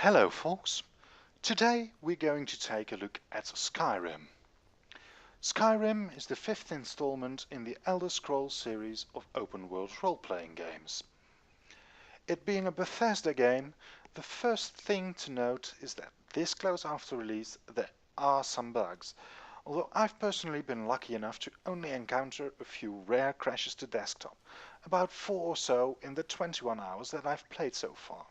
Hello folks, today we're going to take a look at Skyrim. Skyrim is the fifth installment in the Elder Scrolls series of open world role-playing games. It being a Bethesda game, the first thing to note is that this close after release there are some bugs, although I've personally been lucky enough to only encounter a few rare crashes to desktop, about 4 or so in the 21 hours that I've played so far.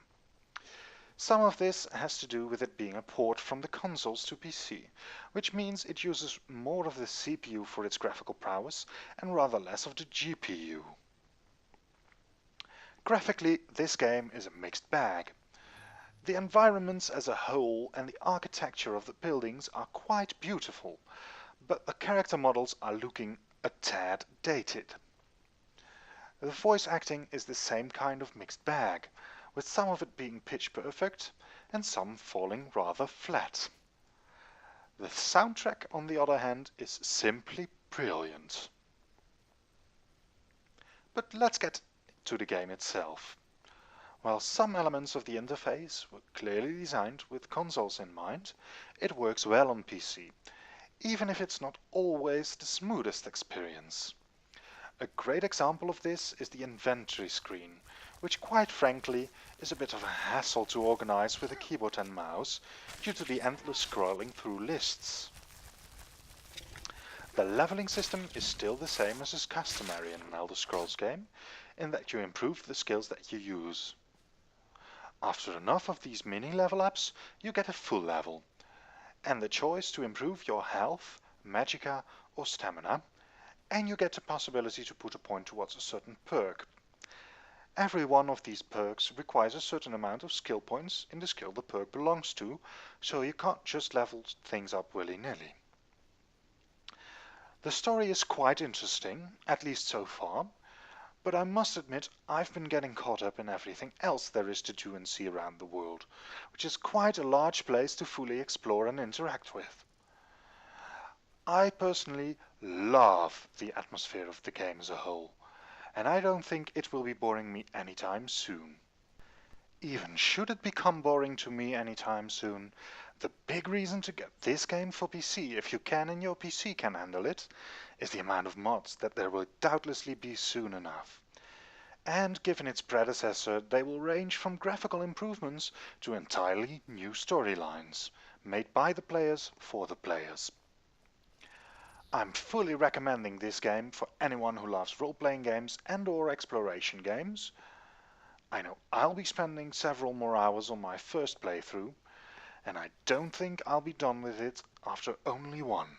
Some of this has to do with it being a port from the consoles to PC, which means it uses more of the CPU for its graphical prowess and rather less of the GPU. Graphically, this game is a mixed bag. The environments as a whole and the architecture of the buildings are quite beautiful, but the character models are looking a tad dated. The voice acting is the same kind of mixed bag, with some of it being pitch perfect and some falling rather flat. The soundtrack, on the other hand, is simply brilliant. But let's get to the game itself. While some elements of the interface were clearly designed with consoles in mind, it works well on PC, even if it's not always the smoothest experience. A great example of this is the inventory screen, which quite frankly is a bit of a hassle to organize with a keyboard and mouse due to the endless scrolling through lists. The leveling system is still the same as is customary in an Elder Scrolls game, in that you improve the skills that you use. After enough of these mini level ups, you get a full level, and the choice to improve your health, magicka or stamina, and you get the possibility to put a point towards a certain perk. Every one of these perks requires a certain amount of skill points in the skill the perk belongs to, so you can't just level things up willy-nilly. The story is quite interesting, at least so far, but I must admit I've been getting caught up in everything else there is to do and see around the world, which is quite a large place to fully explore and interact with. I personally love the atmosphere of the game as a whole, and I don't think it will be boring me anytime soon. Even should it become boring to me anytime soon, the big reason to get this game for PC, if you can and your PC can handle it, is the amount of mods that there will doubtlessly be soon enough. And given its predecessor, they will range from graphical improvements to entirely new storylines, made by the players for the players. I'm fully recommending this game for anyone who loves role-playing games and or exploration games. I know I'll be spending several more hours on my first playthrough, and I don't think I'll be done with it after only one.